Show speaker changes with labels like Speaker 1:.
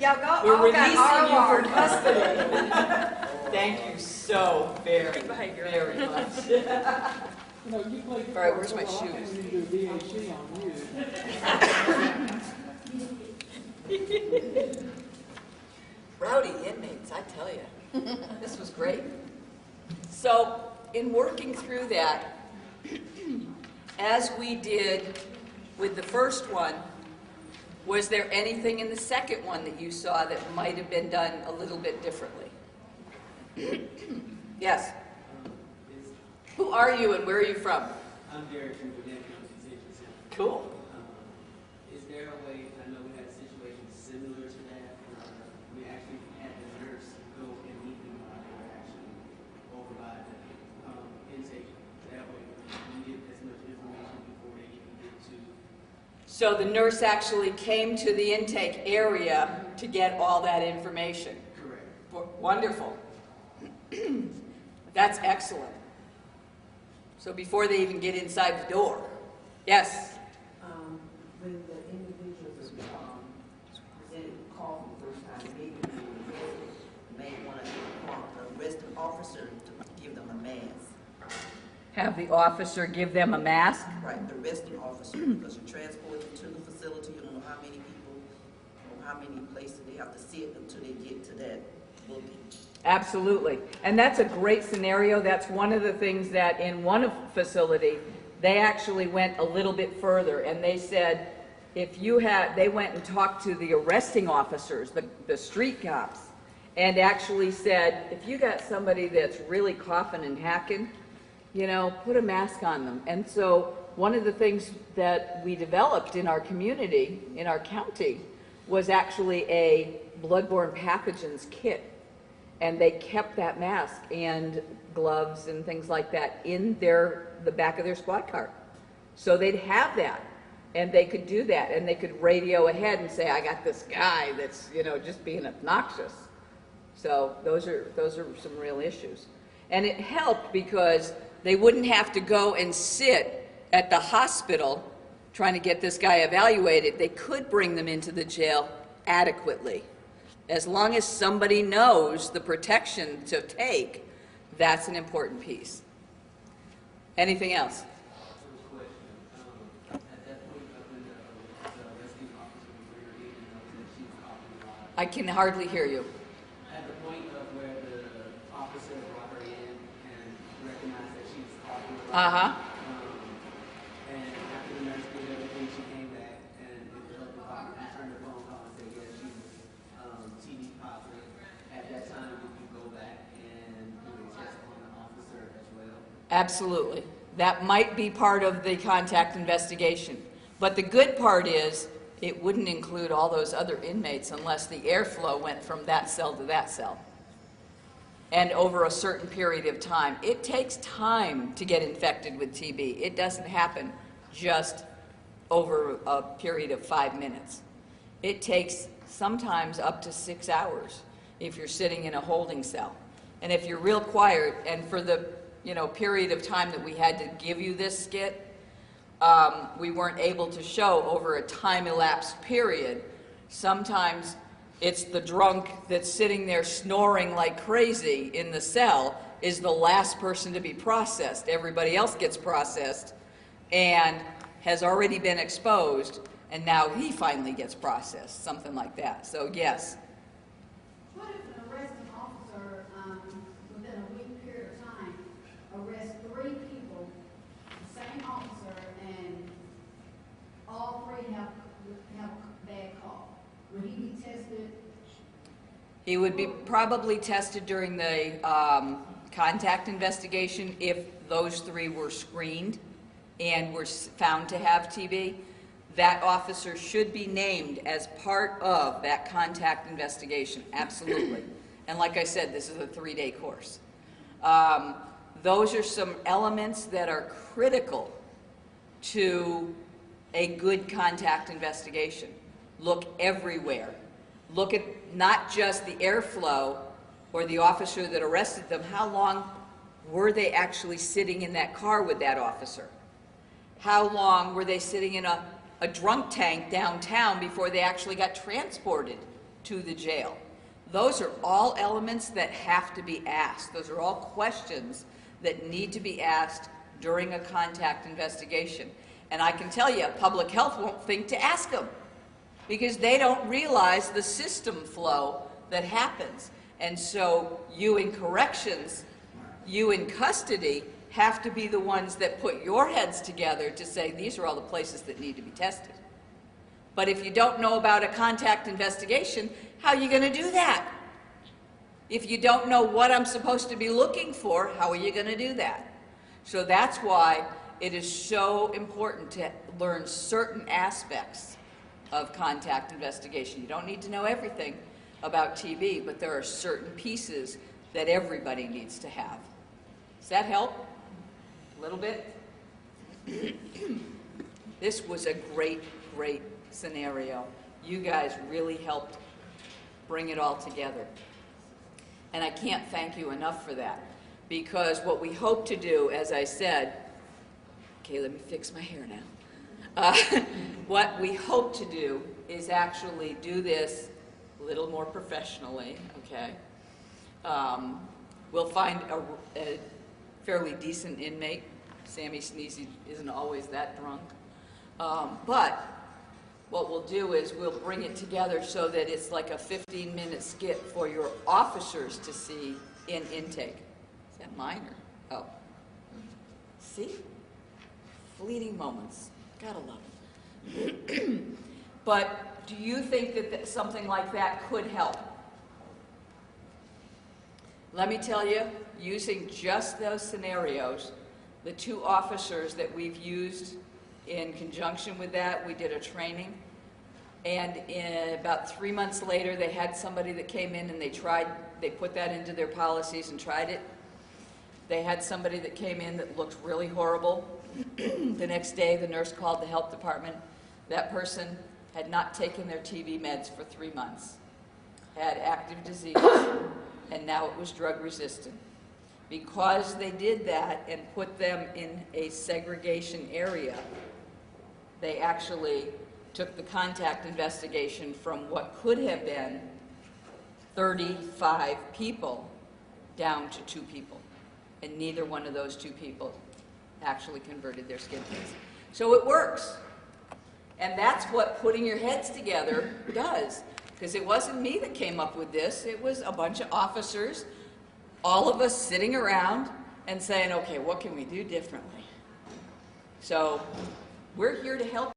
Speaker 1: Y'all got
Speaker 2: We're
Speaker 1: all
Speaker 2: releasing
Speaker 1: got
Speaker 2: you
Speaker 1: our
Speaker 2: for custody. Thank you so very, very much.
Speaker 3: No, you played
Speaker 2: All right, where's my shoes?
Speaker 3: I can't even do a VHC on you.
Speaker 2: Rowdy inmates, I tell you. This was great. So, in working through that, as we did with the first one, was there anything in the second one that you saw that might have been done a little bit differently? Yes. Who are you and where are you from?
Speaker 4: I'm Derek from Virginia County Detention Center.
Speaker 2: Cool.
Speaker 4: Is there a way, I know we had a situation similar to that, we actually had the nurse go and meet them while they were actually over by the intake. That way we get as much information before they even get to.
Speaker 2: So the nurse actually came to the intake area to get all that information.
Speaker 4: Correct.
Speaker 2: Wonderful. That's excellent. So before they even get inside the door. Yes?
Speaker 5: When the individuals presented call for the first time, maybe they may want to arrest an officer to give them a mask.
Speaker 2: Have the officer give them a mask?
Speaker 5: Right, the arresting officer, because you transport them to the facility, you don't know how many people or how many places they have to sit until they get to that booking.
Speaker 2: Absolutely. And that's a great scenario. That's one of the things that in one facility, they actually went a little bit further and they said, if you had, they went and talked to the arresting officers, the street cops, and actually said, if you got somebody that's really coughing and hacking, you know, put a mask on them. And so one of the things that we developed in our community, in our county, was actually a bloodborne pathogens kit. And they kept that mask and gloves and things like that in the back of their squad car. So they'd have that, and they could do that, and they could radio ahead and say, I got this guy that's, you know, just being obnoxious. So those are some real issues. And it helped because they wouldn't have to go and sit at the hospital trying to get this guy evaluated. They could bring them into the jail adequately. As long as somebody knows the protection to take, that's an important piece. Anything else? I can hardly hear you.
Speaker 4: At the point of where the officer brought her in and recognized that she was coughing a lot.
Speaker 2: Uh-huh.
Speaker 4: And after the nurse did everything, she came back and the health department returned the phone call and said, yes, she was TB positive. At that time, did you go back and do a test on the officer as well?
Speaker 2: Absolutely. That might be part of the contact investigation. But the good part is it wouldn't include all those other inmates unless the airflow went from that cell to that cell. And over a certain period of time. It takes time to get infected with TB. It doesn't happen just over a period of 5 minutes. It takes sometimes up to 6 hours if you're sitting in a holding cell. And if you're real quiet, and for the period of time that we had to give you this skit, we weren't able to show over a time-elapsed period. Sometimes it's the drunk that's sitting there snoring like crazy in the cell is the last person to be processed. Everybody else gets processed and has already been exposed, and now he finally gets processed, something like that. So yes.
Speaker 6: What if an arresting officer, within a week period of time, arrests 3 people, the same officer, and all 3 have a bad cough? Would he be tested?
Speaker 2: He would be probably tested during the contact investigation if those 3 were screened and were found to have TB. That officer should be named as part of that contact investigation, absolutely. And like I said, this is a 3-day course. Those are some elements that are critical to a good contact investigation. Look everywhere. Look at not just the airflow or the officer that arrested them. How long were they actually sitting in that car with that officer? How long were they sitting in a drunk tank downtown before they actually got transported to the jail. Those are all elements that have to be asked. Those are all questions that need to be asked during a contact investigation. And I can tell you, public health won't think to ask them because they don't realize the system flow that happens. And so you in corrections, you in custody, have to be the ones that put your heads together to say, these are all the places that need to be tested. But if you don't know about a contact investigation, how are you going to do that? If you don't know what I'm supposed to be looking for, how are you going to do that? So that's why it is so important to learn certain aspects of contact investigation. You don't need to know everything about TB, but there are certain pieces that everybody needs to have. Does that help? A little bit? This was a great, great scenario. You guys really helped bring it all together. And I can't thank you enough for that, because what we hope to do, as I said, okay, let me fix my hair now. What we hope to do is actually do this a little more professionally, okay? We'll find a fairly decent inmate. Sammy Sneezy isn't always that drunk. But what we'll do is we'll bring it together so that it's like a 15-minute skit for your officers to see in intake. Is that mine or? Oh. See? Fleeting moments. Gotta love it. But do you think that something like that could help? Let me tell you, using just those scenarios, the 2 officers that we've used in conjunction with that, we did a training, and about 3 months later, they had somebody that came in and they put that into their policies and tried it. They had somebody that came in that looked really horrible. The next day, the nurse called the health department. That person had not taken their TB meds for 3 months, had active disease, and now it was drug resistant. Because they did that and put them in a segregation area, they actually took the contact investigation from what could have been 35 people down to 2 people. And neither one of those 2 people actually converted their skin tests. So it works. And that's what putting your heads together does. Because it wasn't me that came up with this. It was a bunch of officers, all of us sitting around and saying, okay, what can we do differently? So we're here to help.